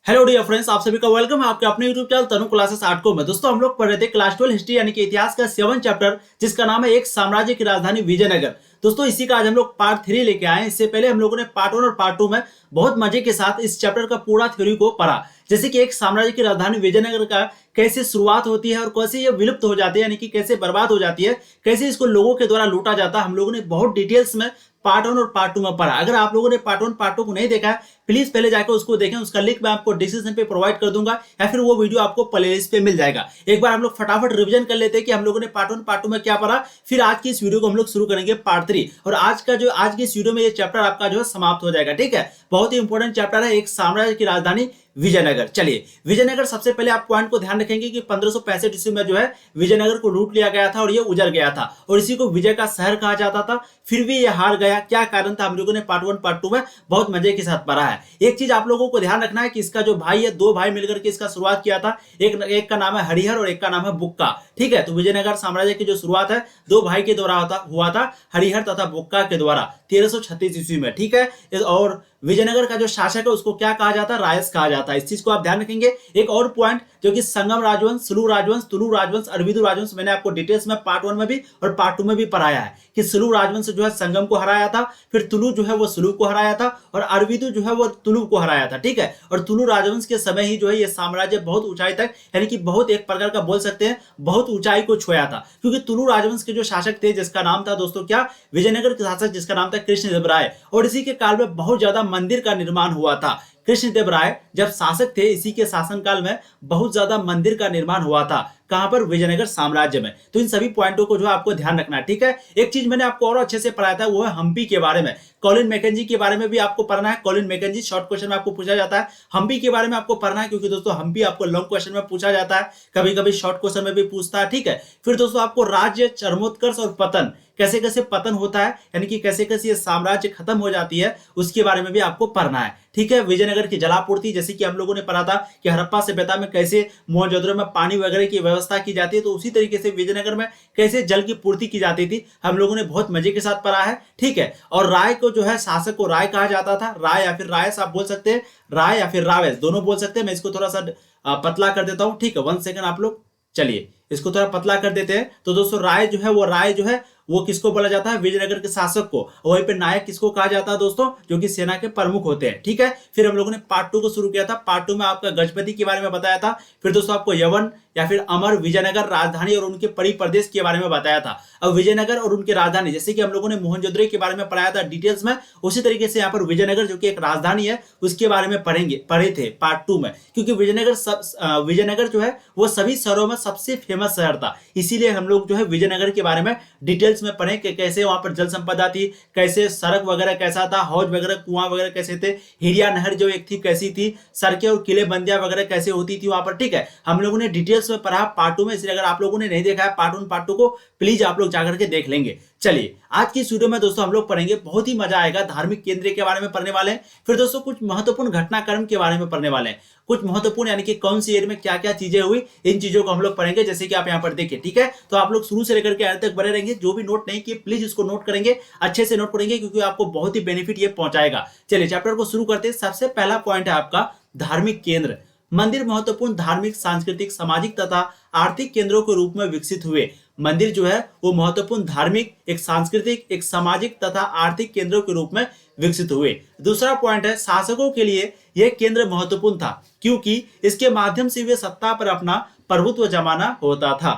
Hello dear friends, आप सभी का वेलकम है आपके अपने यूट्यूब चैनल तनु क्लासेस आर्ट को में। दोस्तों हम लोग पढ़ रहे थे क्लास 12 हिस्ट्री यानी कि इतिहास का 7 चैप्टर, जिसका नाम है एक साम्राज्य की राजधानी विजयनगर। दोस्तों इसी का आज हम लोग पार्ट 3 लेके आए हैं। इससे पहले हम लोगों ने पार्ट 1 और पार्ट 2 में बहुत मजे के साथ इस चैप्टर का पूरा थ्योरी को पढ़ा, जैसे कि एक साम्राज्य की राजधानी विजयनगर का कैसे शुरुआत होती है और कैसे ये विलुप्त हो जाती है, यानी कि कैसे बर्बाद हो जाती है, कैसे इसको लोगों के द्वारा लूटा जाता है। हम लोगों ने बहुत डिटेल्स में पार्ट 1 और पार्ट 2 में पढ़ा। अगर आप लोगों ने पार्ट 1 पार्ट 2 को नहीं देखा है, प्लीज पहले जाकर उसको देखें। उसका लिंक मैं आपको डिस्क्रिप्शन पे प्रोवाइड कर दूंगा या फिर वो वीडियो आपको प्लेलिस्ट पे मिल जाएगा। एक बार हम लोग फटाफट रिवीजन कर लेते हैं कि हम लोगों ने पार्ट 1 पार्ट 2 में क्या पढ़ा, फिर आज की इस वीडियो को हम लोग शुरू करेंगे पार्ट 3। और आज की इस वीडियो में ये चैप्टर आपका जो है समाप्त हो जाएगा। ठीक है, बहुत ही इंपॉर्टेंट चैप्टर है, एक साम्राज्य की राजधानी विजयनगर। चलिए, विजयनगर सबसे पहले आप पॉइंट को ध्यान रखेंगे कि 1565 ईस्वी में जो है विजयनगर को लूट लिया गया था और ये उजड़ गया था और इसी को विजय का शहर कहा जाता था। फिर भी ये हार गया, क्या कारण था हम लोगों ने पार्ट 1 पार्ट 2 में बहुत मजे के साथ पढ़ा है। एक चीज आप लोगों को ध्यान रखना है कि इसका जो भाई है, दो भाई मिलकर के इसका शुरुआत किया था। एक का नाम है हरिहर और एक का नाम है बुक्का। ठीक है, तो विजयनगर साम्राज्य की जो शुरुआत है दो भाई के द्वारा हुआ था, हरिहर तथा बुक्का के द्वारा 1336 ईस्वी में। ठीक है, और विजयनगर का जो शासक है उसको क्या कहा जाता है, रायस कहा जाता है। इस चीज को आप ध्यान रखेंगे। एक और पॉइंट जो कि संगम राजवंश, सुलू राजवंश, तुलु राजवंश, अरविदु राजवंश, मैंने आपको डिटेल्स में पार्ट 1 में भी और पार्ट 2 में भी पढ़ाया है कि सुलू राजवंश जो है संगम को हराया था, फिर तुलु जो है वो सुलू को हराया था और अरविदु जो है वो तुलु को हराया था। ठीक है, और तुलु राजवंश के समय ही जो है ये साम्राज्य बहुत ऊंचाई तक, यानी कि बहुत एक प्रकार का बोल सकते हैं बहुत ऊंचाई को छुआ था, क्योंकि तुलु राजवंश के जो शासक थे जिसका नाम था दोस्तों क्या, विजयनगर के शासक जिसका नाम था कृष्णदेव राय। और इसी के काल में बहुत ज्यादा मंदिर का निर्माण हुआ था। कृष्णदेव राय जब शासक थे, इसी के शासनकाल में बहुत ज्यादा मंदिर का निर्माण हुआ था। कहां पर, विजयनगर साम्राज्य में। तो इन सभी पॉइंटों को जो आपको ध्यान रखना है। ठीक है, एक चीज मैंने आपको और अच्छे से पढ़ाया था, वो है हम्पी के बारे में। कॉलिन मैकेंजी के बारे में भी आपको पढ़ना है। कॉलिन मैकेंजी शॉर्ट क्वेश्चन में आपको पूछा जाता है। हम्पी के बारे में आपको पढ़ना है, क्योंकि दोस्तों हम्पी आपको लॉन्ग क्वेश्चन में पूछा जाता है, कभी कभी शॉर्ट क्वेश्चन में भी पूछता है। ठीक है, फिर दोस्तों आपको राज्य, चरमोत्कर्ष और पतन, कैसे कैसे पतन होता है, यानी कि कैसे कैसे ये साम्राज्य खत्म हो जाती है, उसके बारे में भी आपको पढ़ना है। ठीक है, विजयनगर की जलापूर्ति, जैसे कि हम लोगों ने पढ़ा था कि हड़प्पा सभ्यता में कैसे मोहनजोदड़ो में पानी वगैरह की व्यवस्था की जाती है, तो उसी तरीके से विजयनगर में कैसे जल की पूर्ति की जाती थी, हम लोगों ने बहुत मजे के साथ पढ़ा है। ठीक है, और राय को जो है शासक को राय कहा जाता था। राय या फिर रायस आप बोल सकते हैं, राय या फिर रावेस दोनों बोल सकते हैं। मैं इसको थोड़ा सा पतला कर देता हूं। ठीक है, 1 सेकंड आप लोग, चलिए इसको थोड़ा पतला कर देते हैं। तो दोस्तों राय जो है वो किसको बोला जाता है, विजयनगर के शासक को। वहीं पे नायक किसको कहा जाता है दोस्तों, जो कि सेना के प्रमुख होते हैं। ठीक है, फिर हम लोगों ने पार्ट 2 को शुरू किया था। पार्ट 2 में आपका गजपति के बारे में बताया था। फिर दोस्तों आपको यवन या फिर अमर, विजयनगर राजधानी और उनके परिप्रदेश के बारे में बताया था। अब विजयनगर और उनके राजधानी, जैसे कि हम लोगों ने मोहनजोदड़ो के बारे में पढ़ाया था डिटेल्स में, उसी तरीके से यहाँ पर विजयनगर जो कि एक राजधानी है उसके बारे में पढ़े थे पार्ट 2 में। क्योंकि विजयनगर जो है वो सभी शहरों में सबसे फेमस शहर था, इसीलिए हम लोग जो है विजयनगर के बारे में डिटेल्स में पढ़े कि कैसे वहां पर जल संपदा थी, कैसे सड़क वगैरह कैसा था, हौज वगैरह, कुआं वगैरह कैसे थे, हिरिया नहर जो एक थी कैसी थी, सड़कें और किले बंदियां वगैरह कैसे होती थी वहां पर। ठीक है, हम लोगों ने डिटेल्स में पढ़ा पार्ट 2 में, इसलिए अगर आप लोगों ने नहीं देखा है पार्ट 1 पार्ट 2 को, प्लीज आप लोग जाकर के देख लेंगे। चलिए, आज की वीडियो में दोस्तों हम लोग पढ़ेंगे, बहुत ही मजा आएगा। धार्मिक केंद्र के बारे में पढ़ने वाले हैं, फिर दोस्तों कुछ महत्वपूर्ण घटनाक्रम के बारे में पढ़ने वाले हैं, कुछ महत्वपूर्ण यानी कि कौन सी ईयर में क्या क्या चीजें हुई, इन चीजों को हम लोग पढ़ेंगे, जैसे कि आप यहाँ पर देखिए। ठीक है, तो आप लोग शुरू से लेकर के अंत तक बने रहेंगे। जो भी नोट नहीं किए प्लीज इसको नोट करेंगे, अच्छे से नोट करेंगे, क्योंकि आपको बहुत ही बेनिफिट ये पहुंचाएगा। चलिए चैप्टर को शुरू करते हैं। सबसे पहला पॉइंट है आपका धार्मिक केंद्र। मंदिर महत्वपूर्ण धार्मिक, सांस्कृतिक, सामाजिक तथा आर्थिक केंद्रों के रूप में विकसित हुए। मंदिर जो है वो महत्वपूर्ण धार्मिक, एक सांस्कृतिक, एक सामाजिक तथा आर्थिक केंद्रों के रूप में विकसित हुए। दूसरा पॉइंट है शासकों के लिए यह केंद्र महत्वपूर्ण था, क्योंकि इसके माध्यम से वे सत्ता पर अपना प्रभुत्व जमाना होता था।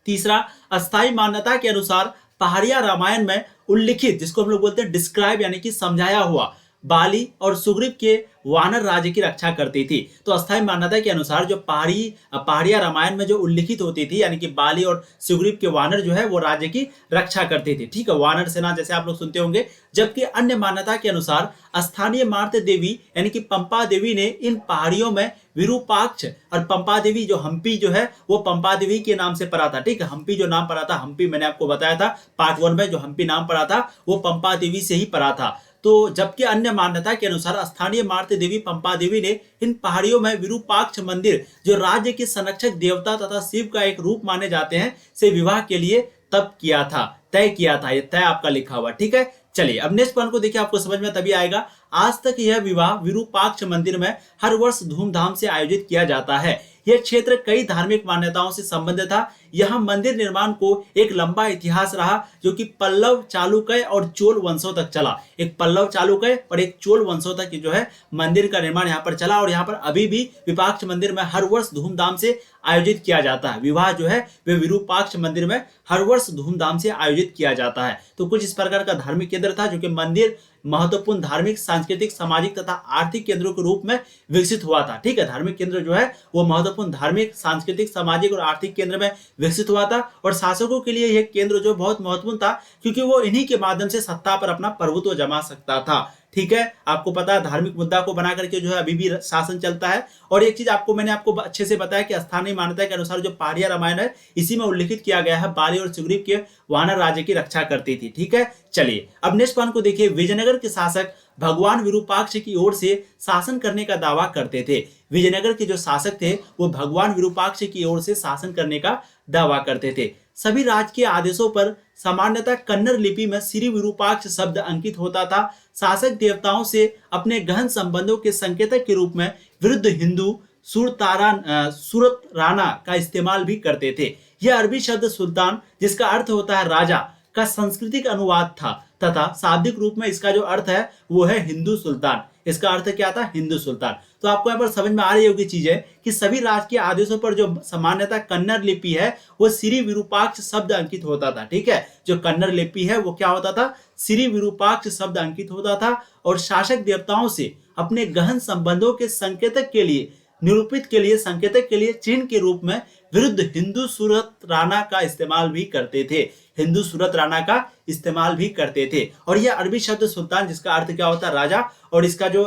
तीसरा, अस्थायी मान्यता के अनुसार पहाड़िया रामायण में उल्लिखित, जिसको हम लोग बोलते हैं डिस्क्राइब यानी कि समझाया हुआ, बाली और सुग्रीव के वानर राज्य की रक्षा करती थी। तो अस्थायी मान्यता के अनुसार जो पहाड़िया रामायण में जो उल्लिखित होती थी, यानी कि बाली और सुग्रीव के वानर जो है वो राज्य की रक्षा करती थी। ठीक है, वानर सेना जैसे आप लोग सुनते होंगे। जबकि अन्य मान्यता के अनुसार स्थानीय मार्त देवी यानी कि पंपा देवी ने इन पहाड़ियों में विरूपाक्ष, और पंपा देवी जो हम्पी जो है वो पंपा देवी के नाम से पड़ा था। ठीक है, हम्पी जो नाम पड़ा था, हम्पी मैंने आपको बताया था पार्ट 1 में, जो हम्पी नाम पड़ा था वो पंपा देवी से ही पड़ा था। तो जबकि अन्य मान्यता के अनुसार स्थानीय मार्त देवी पंपा देवी ने इन पहाड़ियों में विरूपाक्ष मंदिर, जो राज्य के संरक्षक देवता तथा शिव का एक रूप माने जाते हैं, से विवाह के लिए तब किया था, तय किया था। ये तय आपका लिखा हुआ। ठीक है, चलिए अब नेक्स्ट पॉइंट को देखिए, आपको समझ में तभी आएगा। आज तक यह विवाह विरूपाक्ष मंदिर में हर वर्ष धूमधाम से आयोजित किया जाता है। यह क्षेत्र कई धार्मिक मान्यताओं से संबंधित था। यहाँ मंदिर निर्माण को एक लंबा इतिहास रहा जो कि पल्लव, चालुक्य और चोल वंशों तक चला। एक पल्लव, चालुक्य और एक चोल वंशों तक जो है मंदिर का निर्माण यहाँ पर चला और यहाँ पर अभी भी विरूपाक्ष मंदिर में हर वर्ष धूमधाम से आयोजित किया जाता है। विवाह जो है वे विरूपाक्ष मंदिर में हर वर्ष धूमधाम से आयोजित किया जाता है। तो कुछ इस प्रकार का धार्मिक केंद्र था जो कि मंदिर महत्वपूर्ण धार्मिक, सांस्कृतिक, सामाजिक तथा आर्थिक केंद्रों के रूप में विकसित हुआ था। ठीक है, धार्मिक केंद्र जो है वो महत्वपूर्ण धार्मिक, सांस्कृतिक, सामाजिक और आर्थिक केंद्र में विकसित हुआ था और शासकों के लिए यह केंद्र जो बहुत महत्वपूर्ण था क्योंकि वो इन्हीं के माध्यम से सत्ता पर अपना प्रभुत्व जमा सकता था। ठीक है, आपको पता है धार्मिक मुद्दा को बना करके जो है अभी भी शासन चलता है। और एक चीज मैंने आपको अच्छे से बताया कि स्थानीय मान्यता के अनुसार जो पहाड़िया रामायण है इसी में उल्लिखित किया गया है बाली और सुग्रीव के वानर राज्य की रक्षा करती थी। ठीक है, चलिए अब नेक्स्ट पॉइंट को देखिए। विजयनगर के शासक भगवान विरूपाक्ष की ओर से शासन करने का दावा करते थे। विजयनगर के जो शासक थे वो भगवान विरूपाक्ष की ओर से शासन करने का दावा करते थे। सभी राजकीय आदेशों पर सामान्यतः कन्नड़ लिपि में श्री विरूपाक्ष शब्द अंकित होता था। शासक देवताओं से अपने गहन संबंधों के संकेतक के रूप में विरुद्ध हिंदू सूरत राना का इस्तेमाल भी करते थे। यह अरबी शब्द सुल्तान, जिसका अर्थ होता है राजा, का सांस्कृतिक अनुवाद था तथा शाब्दिक रूप में इसका जो अर्थ है वो है हिंदू सुल्तान। इसका अर्थ क्या था? हिंदू सुल्तान। तो आपको यहाँ पर समझ में आ रही होगी चीजें कि सभी राजकीय आदेशों पर जो सामान्यतः कन्नड़ लिपि है वो श्री विरूपाक्ष शब्द अंकित होता था। ठीक है, जो कन्नड़ लिपि है वो क्या होता था? श्री विरूपाक्ष शब्द अंकित होता था और शासक देवताओं से अपने गहन संबंधों के संकेतक के लिए, निरूपित के लिए, संकेतक के लिए चिन्ह के रूप में विरुद्ध हिंदू सूरत राना का इस्तेमाल भी करते थे। हिंदू सूरत राना का इस्तेमाल भी करते थे। और यह अरबी शब्द सुल्तान, जिसका अर्थ क्या होता है? राजा, और इसका जो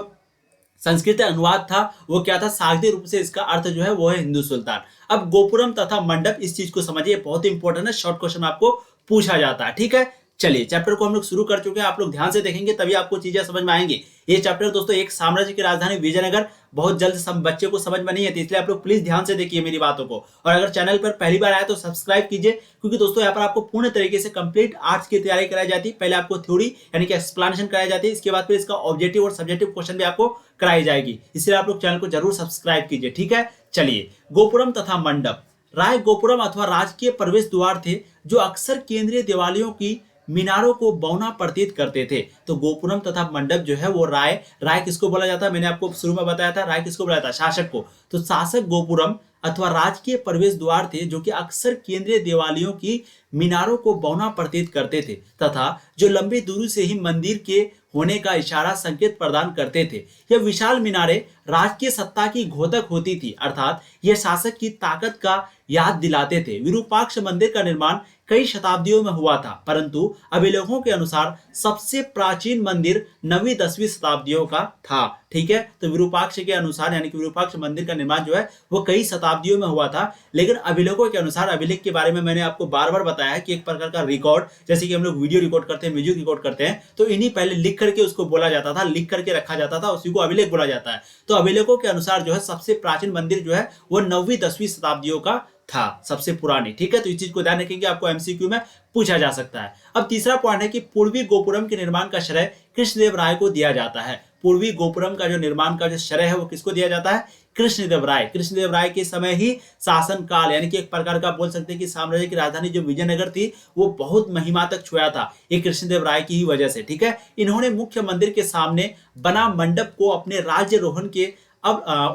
संस्कृत अनुवाद था वो क्या था? शाब्दिक रूप से इसका अर्थ जो है वो है हिंदू सुल्तान। अब गोपुरम तथा मंडप, इस चीज को समझिए, बहुत ही इंपॉर्टेंट है, शॉर्ट क्वेश्चन आपको पूछा जाता है। ठीक है, चलिए चैप्टर को हम लोग शुरू कर चुके हैं। आप लोग ध्यान से देखेंगे तभी आपको चीजें समझ में आएंगी। ये चैप्टर दोस्तों एक साम्राज्य की राजधानी विजयनगर बहुत जल्द सब बच्चे को समझ में नहीं है, इसलिए आप लोग प्लीज ध्यान से देखिए मेरी बातों को। और अगर चैनल पर पहली बार आए तो सब्सक्राइब कीजिए, क्योंकि दोस्तों यहाँ पर आपको पूर्ण तरीके से कंप्लीट आर्ट्स की तैयारी कराई जाती है। पहले आपको थ्योरी यानी कि एक्सप्लेनेशन कराई जाती है, इसके बाद फिर इसका ऑब्जेक्टिव और सब्जेक्टिव क्वेश्चन भी आपको कराई जाएगी। इसलिए आप लोग चैनल को जरूर सब्सक्राइब कीजिए। ठीक है, चलिए गोपुरम तथा मंडप। राय गोपुरम अथवा राजकीय प्रवेश द्वार थे जो अक्सर केंद्रीय देवालयों की मीनारों को बौना प्रतीत करते थे। तो गोपुरम तथा मंडप जो है वो राय किसको बोला जाता है? मैंने आपको शुरू में बताया था, राय किसको बोला जाता है? शासक को। तो शासक गोपुरम अथवा राजकीय प्रवेश द्वार थे जो कि अक्सर केंद्रीय देवालयों की मीनारों को बौना प्रतीत करते थे तथा जो लंबी दूरी से ही मंदिर के होने का इशारा संकेत प्रदान करते थे। यह विशाल मीनारें राजकीय सत्ता की घोतक होती थी, अर्थात यह शासक की ताकत का याद दिलाते थे। विरूपाक्ष मंदिर का निर्माण कई शताब्दियों में हुआ था, परंतु अभिलेखों के अनुसार सबसे प्राचीन मंदिर 9वीं 10वीं शताब्दियों का था। ठीक है, तो विरूपाक्ष के अनुसार यानी कि विरूपाक्ष मंदिर का निर्माण जो है वो कई शताब्दियों में हुआ था, लेकिन अभिलेखों के अनुसार, अभिलेख के बारे में मैंने आपको बार बार बताया है कि एक प्रकार का रिकॉर्ड, जैसे कि हम लोग वीडियो रिकॉर्ड करते हैं, म्यूजिक रिकॉर्ड करते हैं, तो इन्हीं पहले लिख करके उसको बोला जाता था, लिख करके रखा जाता था, उसी को अभिलेख बोला जाता है। तो अभिलेखों के अनुसार जो है सबसे प्राचीन मंदिर जो है वो 9वीं 10वीं शताब्दियों का था, सबसे पुरानी। ठीक है, तो इस चीज को ध्यान रखेंगे, आपको एमसीक्यू में पूछा जा सकता है। अब तीसरा पॉइंट है कि पूर्वी गोपुरम के निर्माण का श्रेय कृष्णदेव राय को दिया जाता है। पूर्वी गोपुरम का जो निर्माण का जो श्रेय है वो किसको दिया जाता है? कृष्णदेव राय। कृष्णदेव राय के समय ही शासन काल, यानी कि एक प्रकार का बोल सकते हैं कि साम्राज्य की राजधानी जो विजयनगर थी वो बहुत महिमा तक छुआ था, ये कृष्णदेव राय की ही वजह से। ठीक है, इन्होंने मुख्य मंदिर के सामने बना मंडप को अपने राज्यरोहण के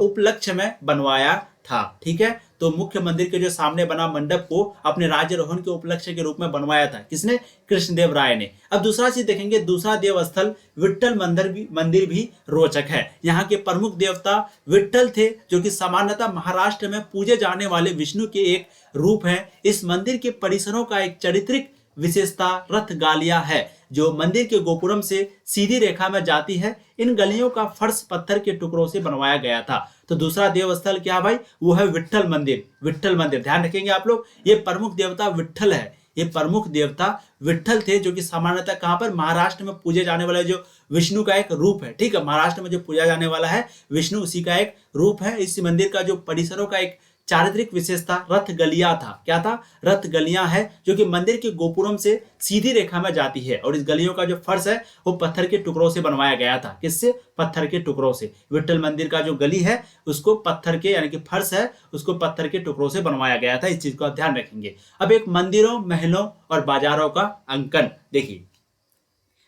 उपलक्ष्य में बनवाया था। ठीक है, तो मुख्य मंदिर के जो सामने बना मंडप को अपने राज्यरोहण के उपलक्ष्य के रूप में बनवाया था। किसने? कृष्णदेव राय ने। अब दूसरा चीज देखेंगे, दूसरा देव स्थल विट्ठल मंदिर भी रोचक है। यहाँ के प्रमुख देवता विट्ठल थे जो कि सामान्यतः महाराष्ट्र में पूजे जाने वाले विष्णु के एक रूप है। इस मंदिर के परिसरों का एक चारित्रिक विशेषता रथ गालिया है जो मंदिर के गोपुरम से सीधी रेखा में जाती है। इन गलियों का फर्श पत्थर के टुकड़ों से बनवाया गया था। तो दूसरा देवस्थल क्या भाई? वो है विट्ठल मंदिर। विट्ठल मंदिर ध्यान रखेंगे आप लोग, ये प्रमुख देवता विट्ठल है, ये प्रमुख देवता विट्ठल थे जो कि सामान्यतः कहां पर? महाराष्ट्र में पूजे जाने वाला जो विष्णु का एक रूप है। ठीक है, महाराष्ट्र में जो पूजा जाने वाला है विष्णु, उसी का एक रूप है। इस मंदिर का जो परिसरों का एक चारित्रिक विशेषता रथ गलियां था। क्या था? रथ गलियां है जो कि मंदिर के गोपुरम से सीधी रेखा में जाती है और इस गलियों का जो फर्श है वो पत्थर के टुकड़ों से बनवाया गया था। किससे? पत्थर के टुकड़ों से। विठ्ठल मंदिर का जो गली है उसको पत्थर के यानी कि फर्श है उसको पत्थर के टुकड़ों से बनवाया गया था। इस चीज को आप ध्यान रखेंगे। अब एक मंदिरों, महलों और बाजारों का अंकन देखिए।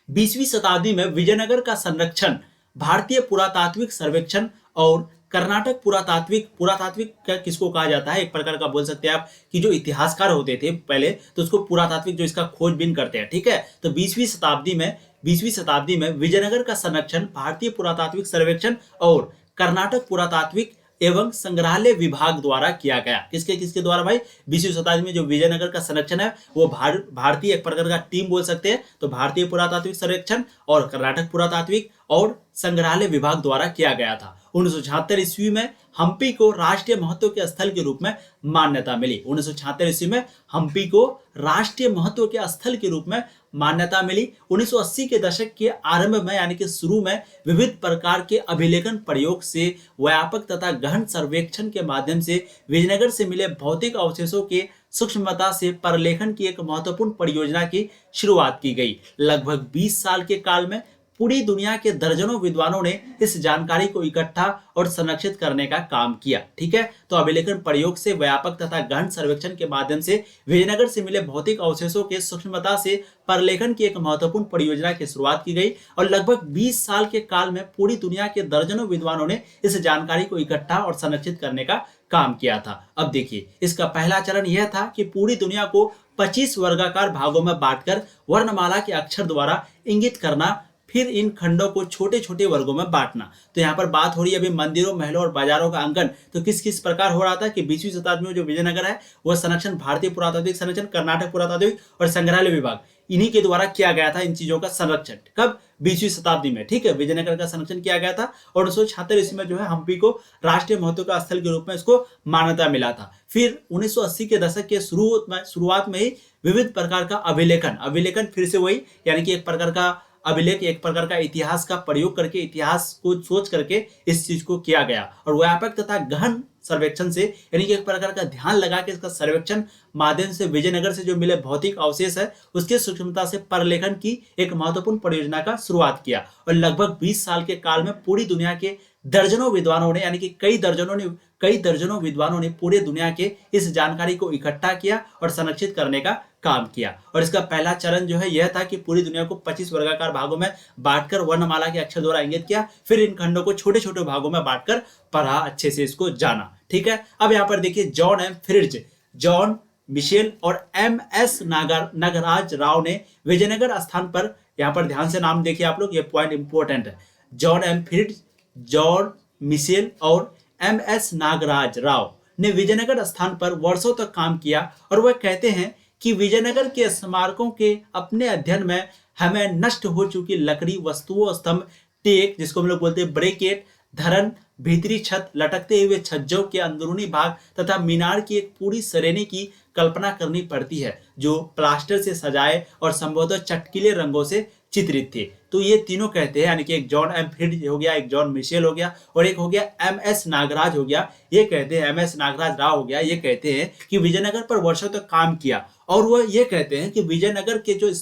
20वीं शताब्दी में विजयनगर का संरक्षण भारतीय पुरातात्विक सर्वेक्षण और कर्नाटक पुरातात्विक पुरातात्विक किसको कहा जाता है? एक प्रकार का बोल सकते हैं आप कि जो इतिहासकार होते थे पहले तो उसको पुरातात्विक जो इसका खोजबीन करते हैं। ठीक है, तो 20वीं शताब्दी में विजयनगर का संरक्षण भारतीय पुरातात्विक सर्वेक्षण और कर्नाटक पुरातात्विक एवं संग्रहालय विभाग द्वारा किया गया। किसके किसके द्वारा भाई? 20वीं शताब्दी में जो विजयनगर का संरक्षण है वो भारतीय एक प्रकार का टीम बोल सकते हैं, तो भारतीय पुरातात्विक सर्वेक्षण और कर्नाटक पुरातात्विक और संग्रहालय विभाग द्वारा किया गया था। 1976 ईस्वी में हम्पी को राष्ट्रीय महत्व के स्थल के रूप में मान्यता मिली। 1976 ईस्वी में हम्पी को राष्ट्रीय महत्व के स्थल के रूप में मान्यता मिली। 1980 के दशक के आरंभ में यानी कि शुरू में विविध प्रकार के अभिलेखन प्रयोग से व्यापक तथा गहन सर्वेक्षण के माध्यम से विजयनगर से मिले भौतिक अवशेषों के सूक्ष्मता से परलेखन की एक महत्वपूर्ण परियोजना की शुरुआत की गई। लगभग 20 साल के काल में पूरी दुनिया के दर्जनों विद्वानों ने इस जानकारी को इकट्ठा और संरक्षित करने का काम किया। ठीक है, तो अभिलेखन प्रयोग से व्यापक तथा गहन सर्वेक्षण के माध्यम से विजयनगर से मिले भौतिक अवशेषों के सूक्ष्मता से परलेखन की एक महत्वपूर्ण परियोजना की शुरुआत की गई और लगभग 20 साल के काल में पूरी दुनिया के दर्जनों विद्वानों ने इस जानकारी को इकट्ठा और संरक्षित करने का काम किया था। अब देखिए, इसका पहला चरण यह था कि पूरी दुनिया को 25 वर्गाकार भागों में बांटकर वर्णमाला के अक्षर द्वारा इंगित करना, फिर इन खंडों को छोटे छोटे वर्गों में बांटना। तो यहाँ पर बात हो रही है अभी मंदिरों, महलों और बाजारों का अंकन। तो किस किस प्रकार हो रहा था कि 20वीं शताब्दी में जो विजयनगर है वह संरक्षण भारतीय पुरातात्विक संरक्षण, कर्नाटक पुरातात्विक और संग्रहालय विभाग इन्हीं के द्वारा किया गया था। इन चीजों का संरक्षण कब? 20वीं शताब्दी में। ठीक है, विजयनगर का संरक्षण किया गया था और 1976 ईस्वी में जो है हम्पी को राष्ट्रीय महत्व का स्थल के रूप में इसको मान्यता मिला था। फिर 1980 के दशक के शुरुआत में ही विविध प्रकार का अभिलेखन फिर से वही यानी कि एक प्रकार का अभिलेख, एक प्रकार का इतिहास का प्रयोग करके, इतिहास को सोच करके इस चीज को किया गया और व्यापक तथा गहन सर्वेक्षण से यानी कि एक प्रकार का ध्यान लगा के इसका सर्वेक्षण माध्यम से विजयनगर से जो मिले भौतिक अवशेष है उसके सूक्ष्मता से परलेखन की एक महत्वपूर्ण परियोजना का शुरुआत किया और लगभग 20 साल के काल में पूरी दुनिया के दर्जनों विद्वानों ने यानी कि कई दर्जनों विद्वानों ने पूरे दुनिया के इस जानकारी को इकट्ठा किया और संरक्षित करने का काम किया। और इसका पहला चरण जो है यह था कि पूरी दुनिया को 25 वर्गाकार भागों में बांटकर वर्णमाला के अक्षर द्वारा इंगित किया, फिर इन खंडों को छोटे छोटे भागों में बांटकर पढ़ा, अच्छे से इसको जाना। ठीक है, अब यहाँ पर देखिए John M Fritz, John Michell और MS नागराज राव ने विजयनगर स्थान पर, यहाँ पर ध्यान से नाम देखिए आप लोग, ये पॉइंट इंपॉर्टेंट है। John M Fritz, John Michell और MS नागराज राव ने विजयनगर स्थान पर वर्षों तक काम किया और वह कहते हैं कि विजयनगर के स्मारकों के अपने अध्ययन में हमें नष्ट हो चुकी लकड़ी वस्तुओं, स्तंभ, टेक जिसको हम लोग बोलते हैं ब्रेकेट, धरन, भीतरी छत, लटकते हुए छज्जों के अंदरूनी भाग तथा मीनार की एक पूरी श्रेणी की कल्पना करनी पड़ती है जो प्लास्टर से सजाए और संभवतः चटकीले रंगों से चित्रित थे। तो ये तीनों कहते हैं यानी कि एक जॉन एम फ्रिट्ज हो गया, एक जॉन मिशेल हो गया और एक हो गया MS नागराज हो गया। ये कहते हैं MS नागराज राव हो गया, ये कहते हैं कि विजयनगर पर वर्षों तक काम किया और वह ये कहते हैं कि विजयनगर के जो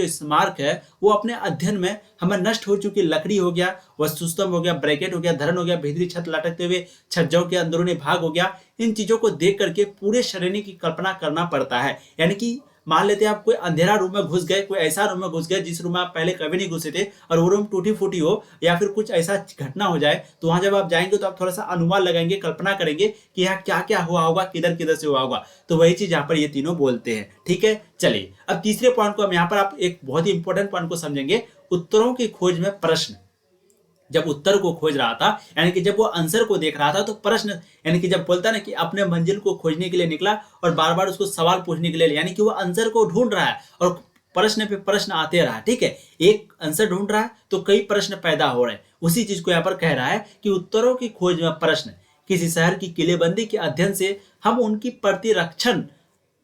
स्मारक है वो अपने अध्ययन में हमें नष्ट हो चुकी लकड़ी हो गया, वस्तुस्तंभ हो गया, ब्रैकेट हो गया, धरन हो गया, भीतरी छत, लटकते हुए छज्जों के अंदरूनी भाग हो गया, इन चीजों को देख करके पूरे श्रेणी की कल्पना करना पड़ता है। यानी कि मान लेते हैं आप कोई अंधेरा रूम में घुस गए, कोई ऐसा रूम में घुस गए जिस रूम में आप पहले कभी नहीं घुसे थे और वो रूम टूटी फूटी हो या फिर कुछ ऐसा घटना हो जाए, तो वहां जब आप जाएंगे तो आप थोड़ा सा अनुमान लगाएंगे, कल्पना करेंगे कि यहाँ क्या क्या हुआ होगा, किधर किधर से हुआ होगा। तो वही चीज यहाँ पर ये तीनों बोलते हैं। ठीक है, चलिए अब तीसरे पॉइंट को हम यहाँ पर आप एक बहुत ही इंपॉर्टेंट पॉइंट को समझेंगे, उत्तरों की खोज में प्रश्न। जब उत्तर को खोज रहा था यानी कि जब वो आंसर को देख रहा था तो प्रश्न यानी कि जब बोलता ना कि अपने मंजिल को खोजने के लिए निकला और बार बार उसको सवाल पूछने के लिए यानी कि वो आंसर को ढूंढ रहा है और प्रश्न पे प्रश्न आते रहा। ठीक है, एक आंसर ढूंढ रहा है तो कई प्रश्न पैदा हो रहे हैं। उसी चीज को यहाँ पर कह रहा है कि उत्तरों की खोज में प्रश्न। किसी शहर की किलेबंदी के अध्ययन से हम उनकी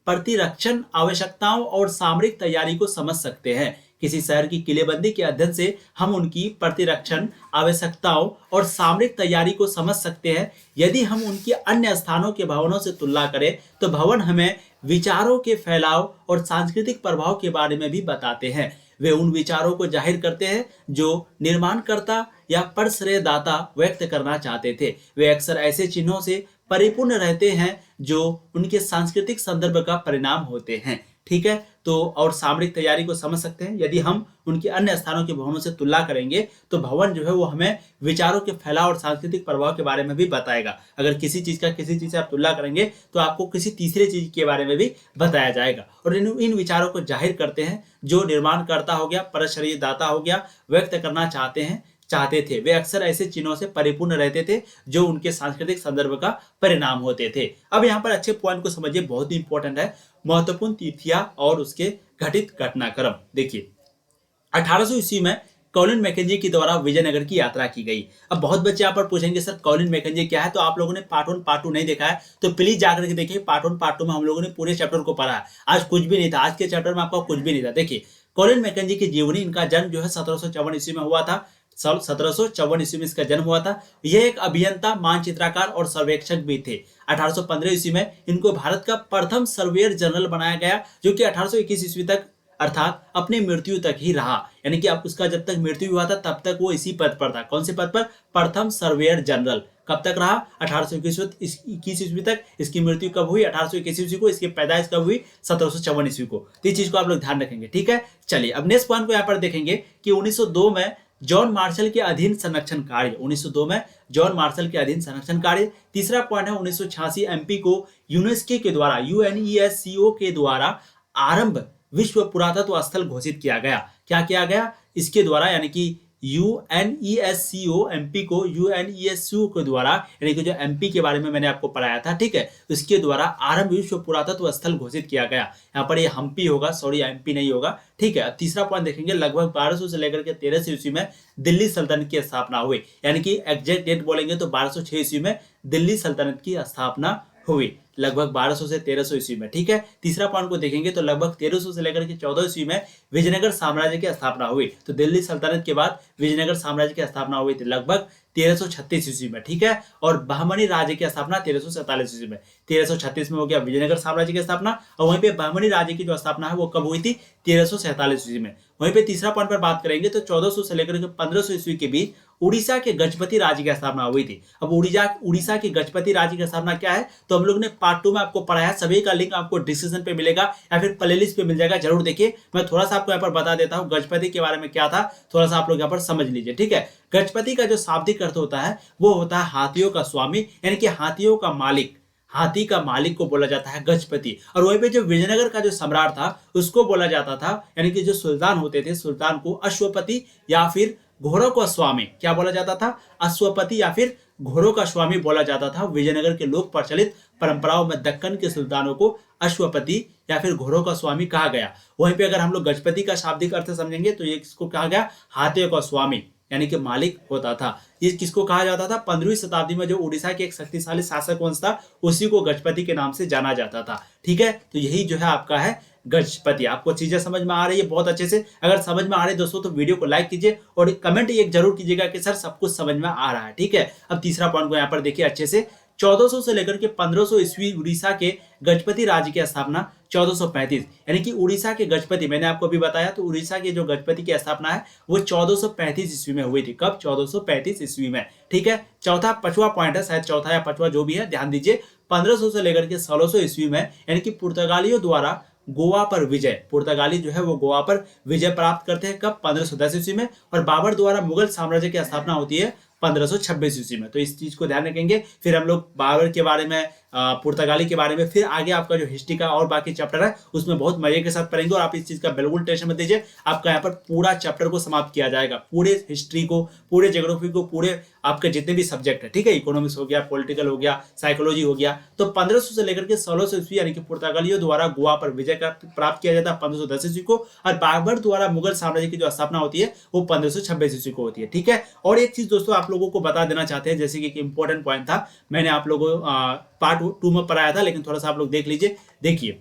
प्रतिरक्षण आवश्यकताओं और सामरिक तैयारी को समझ सकते हैं। किसी शहर की किलेबंदी के अध्ययन से हम उनकी प्रतिरक्षण आवश्यकताओं और सामरिक तैयारी को समझ सकते हैं। यदि हम उनकी अन्य स्थानों के भवनों से तुलना करें तो भवन हमें विचारों के फैलाव और सांस्कृतिक प्रभाव के बारे में भी बताते हैं। वे उन विचारों को जाहिर करते हैं जो निर्माणकर्ता या परश्रयदाता व्यक्त करना चाहते थे। वे अक्सर ऐसे चिन्हों से परिपूर्ण रहते हैं जो उनके सांस्कृतिक संदर्भ का परिणाम होते हैं। ठीक है, तो और सामरिक तैयारी को समझ सकते हैं। यदि हम उनके अन्य स्थानों के भवनों से तुलना करेंगे तो भवन जो है वो हमें विचारों के फैलाव और सांस्कृतिक प्रभाव के बारे में भी बताएगा। अगर किसी चीज से आप तुलना करेंगे तो आपको किसी तीसरे चीज के बारे में भी बताया जाएगा। और इन विचारों को जाहिर करते हैं जो निर्माणकर्ता हो गया, परश्रयदाता हो गया, व्यक्त करना चाहते थे। वे अक्सर ऐसे चिन्हों से परिपूर्ण रहते थे जो उनके सांस्कृतिक संदर्भ का परिणाम होते थे। अब यहाँ पर अच्छे पॉइंट को समझिए, बहुत ही इंपॉर्टेंट है। महत्वपूर्ण तिथियां और उसके घटित घटनाक्रम। देखिए 1800 ईस्वी में कॉलिन मैकेंजी के द्वारा विजयनगर की यात्रा की गई। अब बहुत बच्चे यहाँ पर पूछेंगे सर कॉलिन मैकेंजी क्या है, तो आप लोगों ने पार्ट 1 पार्ट 2 नहीं देखा है तो प्लीज जाकर के देखिए। पार्ट 1 पार्ट 2 में हम लोगों ने पूरे चैप्टर को पढ़ा है। आज कुछ भी नहीं था, आज के चैप्टर में आपका कुछ भी नहीं था। देखिए कॉलिन मैकेंजी की जीवनी, इनका जन्म जो है 1754 ईस्वी में हुआ था। 1754 ईस्वी में इसका जन्म हुआ था। यह एक अभियंता, मानचित्रकार और सर्वेक्षक भी थे। 1815 ईस्वी में इनको भारत का प्रथम सर्वेयर जनरल बनाया गया, जो कि 1821 ईस्वी तक अर्थात अपनी मृत्यु तक ही रहा। यानी कि अब उसका जब तक मृत्यु हुआ था तब तक वो इसी पद पर था। कौन से पद पर? प्रथम सर्वेयर जनरल। कब तक रहा? 1821 ईस्वी तक। इसकी मृत्यु कब हुई? 1821 ईस्वी को। इसकी पैदाइश कब हुई? 1754 ईस्वी को। तो इस चीज को आप लोग ध्यान रखेंगे। ठीक है, चलिए अब नेक्स्ट पॉइंट को यहाँ पर देखेंगे कि 1902 में जॉन मार्शल के अधीन संरक्षण कार्य। 1902 में जॉन मार्शल के अधीन संरक्षण कार्य। तीसरा पॉइंट है 1986 एमपी को यूनेस्को के द्वारा, यूएनईएससीओ के द्वारा आरंभ विश्व पुरातत्व स्थल घोषित किया गया। क्या किया गया? इसके द्वारा, यानी कि यूएनईएससीओ एमपी को यूएनईएससीओ के द्वारा, यानी कि जो एमपी के बारे में मैंने आपको पढ़ाया था, ठीक है, इसके द्वारा आरंभ विश्व पुरातत्व स्थल घोषित किया गया। यहाँ पर ये हम्पी होगा, सॉरी एमपी नहीं होगा। ठीक है, अब तीसरा पॉइंट देखेंगे, लगभग 1200 से लेकर के 1300 ईस्वी में दिल्ली सल्तनत की स्थापना हुई। यानी कि एग्जैक्ट डेट बोलेंगे तो 1206 ईस्वी में दिल्ली सल्तनत की स्थापना हुई, लगभग 1200 से 1300 ईस्वी में। ठीक है, तीसरा पॉइंट को देखेंगे तो लगभग 1300 से लेकर के 14 ईस्वी में विजयनगर साम्राज्य की स्थापना हुई। तो दिल्ली सल्तनत के बाद विजयनगर साम्राज्य की स्थापना हुई थी लगभग 1336 ईस्वी में। ठीक है, और बहमनी राज्य की स्थापना 1347 ईस्वी में। 1336 में हो गया विजयनगर साम्राज्य की स्थापना, और वहीं पे बहमनी राज्य की जो स्थापना है वो कब हुई थी? 1347 ईस्वी में। वहीं पे तीसरा पॉइंट पर बात करेंगे तो 1400 से लेकर के 1500 ईस्वी के बीच उड़ीसा के गजपति राज्य की स्थापना हुई थी। अब उड़ीसा के गजपति राज्य की स्थापना क्या है तो हम लोग ने पार्ट 2 में आपको पढ़ाया। सभी का लिंक आपको डिस्क्रिप्शन पे मिलेगा या फिर प्लेलिस्ट पे मिल जाएगा, जरूर देखिए। मैं थोड़ा सा आपको यहाँ पर बता देता हूँ गजपति के बारे में क्या था, थोड़ा सा आप लोग यहाँ पर समझ लीजिए। ठीक है, गजपति का जो शाब्दिक अर्थ होता है वो होता है हाथियों का स्वामी, यानी कि हाथियों का मालिक। हाथी का मालिक को बोला जाता है गजपति। और वहीं पे जो विजयनगर का जो सम्राट था उसको बोला जाता था, यानी कि जो सुल्तान होते थे, सुल्तान को अश्वपति या फिर घोड़ों का स्वामी, क्या बोला जाता था? अश्वपति या फिर घोड़ों का स्वामी बोला जाता था। विजयनगर के लोक प्रचलित परंपराओं में दक्कन के सुल्तानों को अश्वपति या फिर घोड़ों का स्वामी कहा गया। वहीं पे अगर हम लोग गजपति का शाब्दिक अर्थ समझेंगे तो ये किसको कहा गया? हाथियों का स्वामी, यानी कि मालिक होता था। ये किसको कहा जाता था? 15वीं शताब्दी में जो उड़ीसा के एक शक्तिशाली शासक वंश था उसी को गजपति के नाम से जाना जाता था। ठीक है, तो यही जो है आपका है गजपति। आपको चीजें समझ में आ रही है बहुत अच्छे से? अगर समझ में आ रही है दोस्तों तो वीडियो को लाइक कीजिए और कमेंट एक जरूर कीजिएगा कि सर सब कुछ समझ में आ रहा है। ठीक है, अब तीसरा पॉइंट को यहाँ पर देखिए अच्छे से। 1400 से लेकर के 1500 ईस्वी उड़ीसा के गजपति राज्य की स्थापना 1435, यानी कि उड़ीसा के गजपति, मैंने आपको अभी बताया तो उड़ीसा के जो गजपति की स्थापना है वो 1435 ईस्वी में हुई थी। कब? 1435 ईस्वी में। ठीक है, चौथा पांचवा पॉइंट है, शायद चौथा या पांचवा जो भी है, ध्यान दीजिए। 1500 से लेकर के 1600 ईस्वी में, यानी कि पुर्तगालियों द्वारा गोवा पर विजय, पुर्तगाली जो है वो गोवा पर विजय प्राप्त करते हैं। कब? 1510 ईस्वी में। और बाबर द्वारा मुगल साम्राज्य की स्थापना होती है 1526 ईस्वी में। तो इस चीज को ध्यान रखेंगे। फिर हम लोग बाबर के बारे में, पुर्तगाली के बारे में, फिर आगे आपका जो हिस्ट्री का और बाकी चैप्टर है उसमें बहुत मजे के साथ पढ़ेंगे। और आप इस चीज का बिल्कुल टेंशन मत दीजिए, आपका यहाँ पर पूरा चैप्टर को समाप्त किया जाएगा, पूरे हिस्ट्री को, पूरे ज्योग्राफी को, पूरे आपके जितने भी सब्जेक्ट है। ठीक है, इकोनॉमिक्स हो गया, पॉलिटिकल हो गया, साइकोलॉजी हो गया। तो 1500 से लेकर के 1600 ईस्वी, यानी कि पुर्तगालियों द्वारा गोवा पर विजय प्राप्त किया जाता है 1510 ईस्वी को। और बाबर द्वारा मुगल साम्राज्य की जो स्थापना होती है वो 1526 ईस्वी को होती है। ठीक है, और एक चीज दोस्तों आप लोगों को बता देना चाहते हैं, जैसे कि एक इंपॉर्टेंट पॉइंट था, मैंने आप लोगों पार्ट 2 में पढ़ाया था, लेकिन थोड़ा सा आप लोग देख लीजिए। देखिए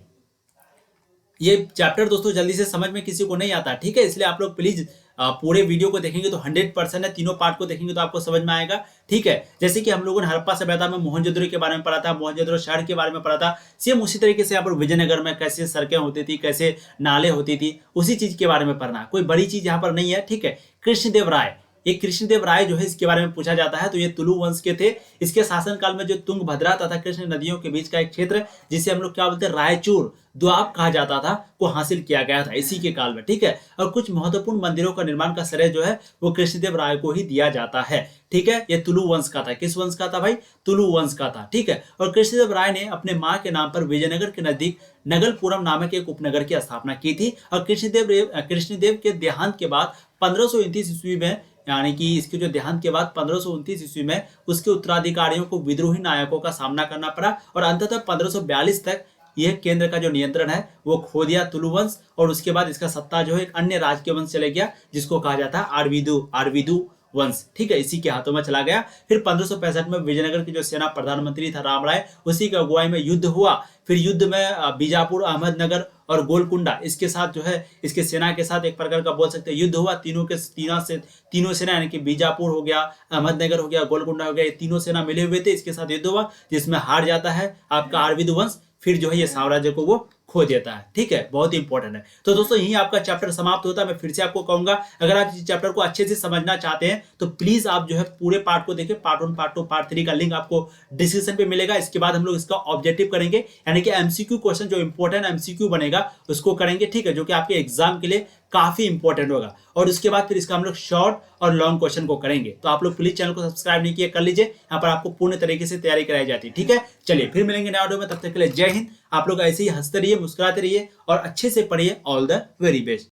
ये चैप्टर दोस्तों जल्दी से समझ में किसी को नहीं आता, ठीक है, इसलिए आप लोग प्लीज पूरे वीडियो को देखेंगे तो 100% है, तीनों पार्ट को देखेंगे तो आपको समझ में आएगा, ठीक है। जैसे कि हम लोगों ने हड़प्पा सभ्यता में मोहनजोदड़ो के बारे में पढ़ा था, मोहनजोदड़ो शहर के बारे में पढ़ा था, सेम उसी तरीके से यहाँ पर विजयनगर में कैसे सड़कें होती थी, कैसे नाले होती थी, उसी चीज के बारे में पढ़ना, कोई बड़ी चीज यहाँ पर नहीं है, ठीक है। कृष्णदेव राय, ये कृष्णदेव राय जो है इसके बारे में पूछा जाता है, तो ये तुलु वंश के थे। इसके शासनकाल में जो तुंगभद्रा तथा कृष्ण नदियों के बीच का एक क्षेत्र जिसे हम लोग क्या बोलते हैं रायचूर द्वाब कहा जाता था, को हासिल किया गया था इसी के काल में, ठीक है। और कुछ महत्वपूर्ण मंदिरों का निर्माण का श्रेय जो है वो कृष्णदेव राय को ही दिया जाता है, ठीक है। ये तुलु वंश का था, किस वंश का था भाई, तुलु वंश का था, ठीक है। और कृष्णदेव राय ने अपने माँ के नाम पर विजयनगर के नजदीक नगलपुरम नामक एक उपनगर की स्थापना की थी। और कृष्णदेव के देहांत के बाद 1529 ईस्वी में, यानी कि इसके जो देहांत के बाद 1529 ईस्वी में उसके उत्तराधिकारियों को विद्रोही नायकों का सामना करना पड़ा और अंततः 1542 तक यह केंद्र का जो नियंत्रण है वो खो दिया तुलु वंश। और उसके बाद इसका सत्ता जो है एक अन्य राजकीय वंश चले गया जिसको कहा जाता है आरविदु वंश, ठीक है, इसी के हाथों में चला गया। फिर 1565 में विजयनगर की जो सेना प्रधानमंत्री था राम राय, उसी की अगुवाई में युद्ध हुआ। फिर युद्ध में बीजापुर, अहमदनगर और गोलकुंडा इसके साथ जो है इसके सेना के साथ एक प्रकार का बोल सकते हैं युद्ध हुआ। तीनों सेना यानी कि बीजापुर हो गया, अहमदनगर हो गया, गोलकुंडा हो गया, ये तीनों सेना मिले हुए थे, इसके साथ युद्ध हुआ जिसमें हार जाता है आपका आरविद वंश। फिर जो है ये साम्राज्य को वो खो देता है, ठीक है, बहुत ही इंपॉर्टेंट है। तो दोस्तों यही आपका चैप्टर समाप्त होता है। मैं फिर से आपको कहूंगा अगर आप इस चैप्टर को अच्छे से समझना चाहते हैं तो प्लीज आप जो है पूरे पार्ट को देखें, पार्ट 1, पार्ट 2, पार्ट 3 का लिंक आपको डिस्क्रिप्शन पे मिलेगा। इसके बाद हम लोग इसका ऑब्जेक्टिव करेंगे, यानी कि एमसीक्यू क्वेश्चन जो इंपॉर्टेंट एमसीक्यू बनेगा उसको करेंगे, ठीक है, जो कि आपके एग्जाम के लिए काफी इंपॉर्टेंट होगा। और उसके बाद फिर इसका हम लोग शॉर्ट और लॉन्ग क्वेश्चन को करेंगे। तो आप लोग प्लीज चैनल को सब्सक्राइब नहीं किए कर लीजिए, यहाँ पर आपको पूर्ण तरीके से तैयारी कराई जाती है, ठीक है। चलिए फिर मिलेंगे नए वीडियो में, तब तक के लिए जय हिंद। आप लोग ऐसे ही हंसते रहिए, मुस्कुराते रहिए और अच्छे से पढ़िए। All the very best.